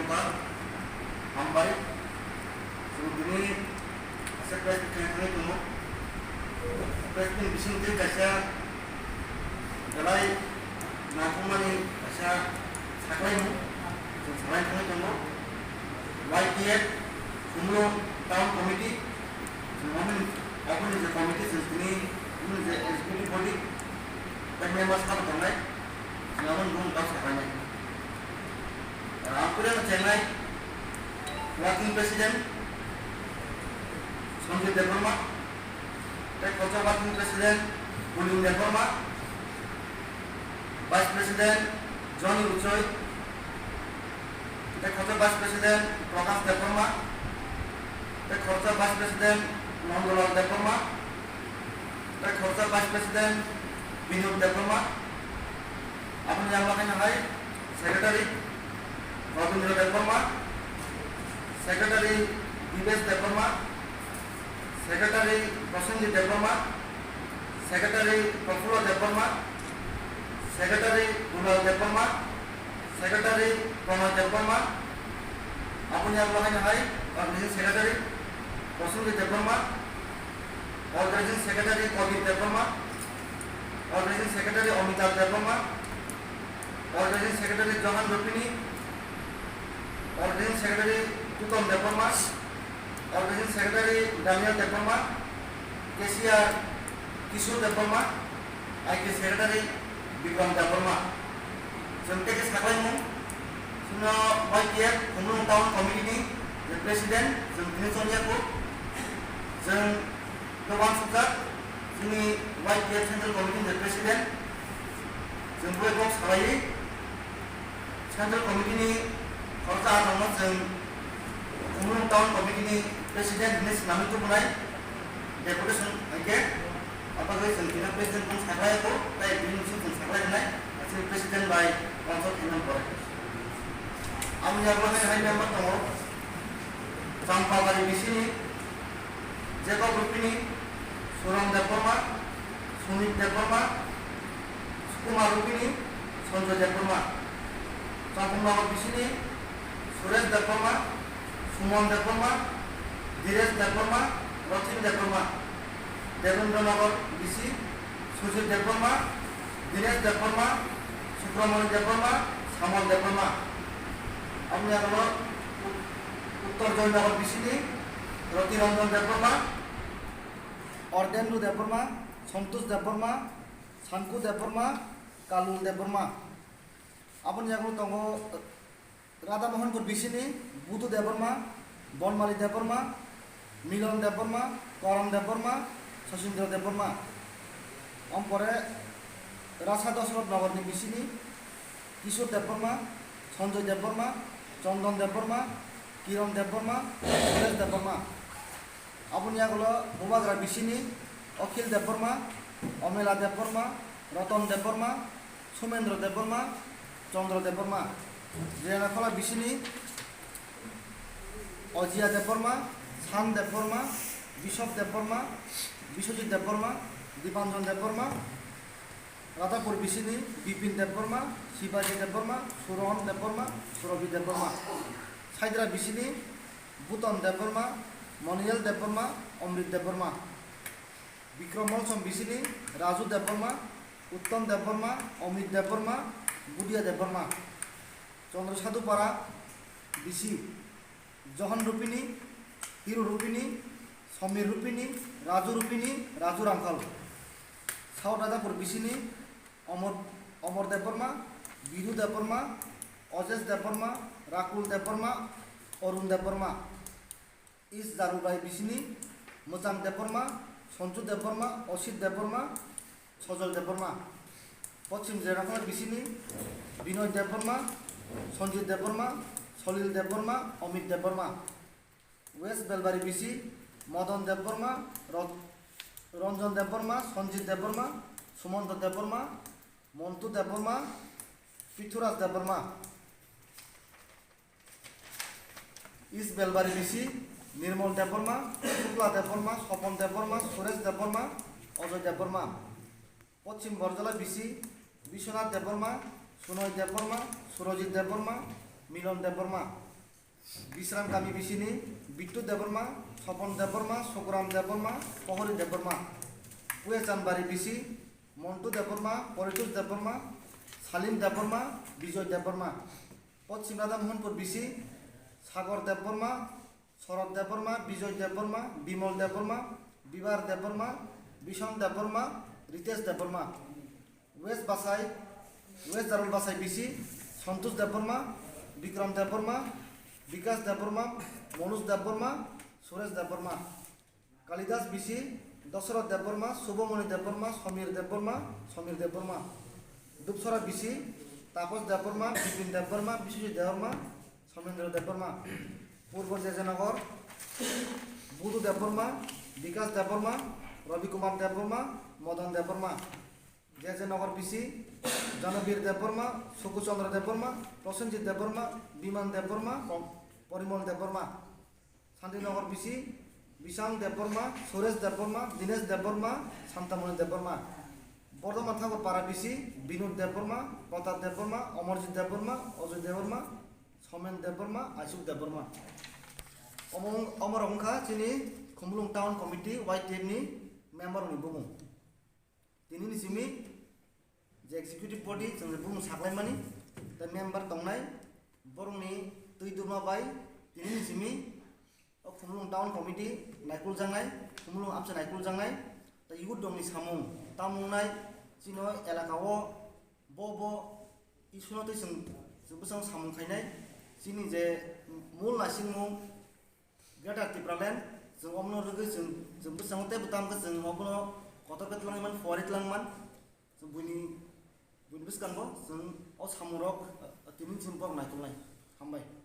Bangka, Hambai, ini saya presiden tunggu, presiden bising tu kasih, kalau nak mani kasih saklai mu, saklai tunggu, YTF, Kumlo Town Committee, aku ni committee sendiri, ini executive body, dan members kan tengah, namun belum tahu saklai. Aku dah Chennai, working president, Sanjay Devarma, Kota working president, Pulim Devarma, vice president, Johnny Uchoy, Kota vice president, Prakash Devarma, Kota vice president, Nandolal Devarma, Kota vice president, Vinod Devarma, apa yang lakukan hai, secretary, Rabindra Devarma, Secretary Divesh Devarma, Secretary Prasenjit Devarma, Secretary Prafulla Devarma, Secretary Gulal Devarma, Secretary Pranay Devarma, apa yang lakukan hai, Organizing Secretary Prasenjit Devarma, Organizing Secretary Kodip Devarma, Organizing Secretary Amitabh Devarma, Organizing Secretary Johan Rupini, Organizing Secretary Tutom Devarma, Organizing Secretary Daniel Devarma, KCR Kishore Devarma, IK Secretary Bikram Devarma. Sampai ke sekarang ini, sudah YTF Kumlo Town Committee ni Presiden, Seni Sonia ko, Sen Dewan Sukat, Seni YTF Central Committee ni Presiden, Sen Boy Box Hawaii, Central Committee ni Kota Anak Sen Kumlo Town Committee ni Presiden jenis nama itu mulai deputation again apabila sengketa presiden pun sekarang itu saya belum sih sekarang ini hasil presiden by konsol enam orang. Aku nyatakan hari member tahu tanpa dari di sini Jacob Rupini, Surang Devarma, Sunit Devarma, Sukumar Rupini, Sanjay Devarma. Campur nama di sini Suresh Devarma, Sumon Devarma, Diresh Devarma, Rotin Devarma, Devendra Nagar BC, Sujit Devarma, Dinesh Devarma, Subramanian Devarma, Samal Devarma. Aku yang kalau Uttar Joy Nagar BC ni, Roti Ranjan Devarma, Ordenu Devarma, Santosh Devarma, Sanku Devarma, Kalul Devarma. Aku yang kalau tunggu Radha Mohan Kur BC ni, Budu Devarma, Bonmali Devarma, Milan Devarma, Karam Devarma, Sasindra Devarma. Ampore Rasa Dasrat Nagar ni BC ni, Kishore Devarma, Sanjay Devarma, Chandan Devarma, Kiran Devarma, Suresh Devarma. Apun yang kalau Mubagra BC ni, Akhil Devarma, Amela Devarma, Ratan Devarma, Sumendra Devarma, Chandra Devarma. Jaya Nakala BC ni, Ojia Devarma, San Devarma, Bishop Devarma, Biswajit Devarma, Dipanjan Devarma, Radhapur BC ni, Bipin Devarma, Shivaji Devarma, Suron Devarma, Surabhi Devarma. Saidra BC ni, Bhutan Devarma, Monial Devarma, Amrit Devarma. Bikram Molsom BC ni, Raju Devarma, Uttam Devarma, Amit Devarma, Budia Devarma. Chandra Sadhupara BC, Johan Rupini, Hiru Rupini, Samir Rupini, Raju Rupini, Raju Ramkal. South Radhapur BC ni, Amar Devarma, Biru Devarma, Ojes Devarma, Rakul Devarma, Arun Devarma. East Darubai BC ni, Mujam Devarma, Sanju Devarma, Osit Devarma, Sojal Devarma. Pachim Jerakala BC ni, Binoy Devarma, Sanjit Devarma, Solil Devarma, Amit Devarma. West Belbari BC, Madan Devarma, Ranjan Devarma, Sanjit Devarma, Sumanta Devarma, Montu Devarma, Pithuras Devarma. East Belbari BC, Nirmal Devarma, Shukla Devarma, Sopon Devarma, Suresh Devarma, Ajay Devarma. Pachim Barjala BC, Vishwanath Devarma, Sunoy Devarma, Surajit Devarma, Milan Devarma. বিশ্রাম গামী বিসিনি বিট্টু দেববর্মা স্বপন দেববর্মা সকুরাম দেববর্মা প্রহরী দেববর্মা পুয়ে Chanbari BC Montu Debbarma Paritosh Debbarma Salim Debbarma Bijoy Debbarma পশ্চিম Radha Mohanpur BC Sagar Debbarma Sarat Debbarma Bijoy Debbarma Bimal Debbarma বিবার Debbarma Bishan Debbarma Ritesh Debbarma west Basai west Darul Basai BC Santosh Debbarma Bikram Debbarma Bikash Debbarma Manoj Debbarma Suresh Debbarma Kalidas BC Dasharath Debbarma Shubhamani Debbarma Samir Debbarma Dupsara BC Tapas Debbarma Bipin Debbarma Biswajit Debbarma Samendra Debbarma পূর্ব জেজেনগর বুধু Debbarma Bikash Debbarma Rabikumar Debbarma Madan Debbarma জেজেনগর BC জনবীর Debbarma সুকুচন্দ্র Debbarma Prosenjit Debbarma বিমান Debbarma Parimal Debbarma Shantinagar BC বিশাং Debbarma Suresh Debbarma Dinesh Debbarma শান্তামণি Debbarma Bardhaman ঠাকুর পাড়া BC Binod Debbarma প্রতাপ দেববর্মা অমরজিৎ দেববর্মা অজয় দেববর্মা সমেন দেববর্মা আইসুক দেববর্মা অমর অংখা চিনি Khumlung town committee YTF-ni member ni bumung tini simi je executive body जों bumung saklaimani ta member tongnai borongni tui durma bai tini simi Khumulwng town committee নাইকুল জাংনাই খুমলুং আমসা নাইকুল জাংনাই ta youth dongni samung tamungnai chino elakao bo isunotoi जों besang samung khainai chini je mul nasingmung Greater Tipraland जों omno rugui जों besang te butam ke जों obno kotor ketlangman forit langman जों buini beskan bo जों o samurok tini jimpok naitulnai hambai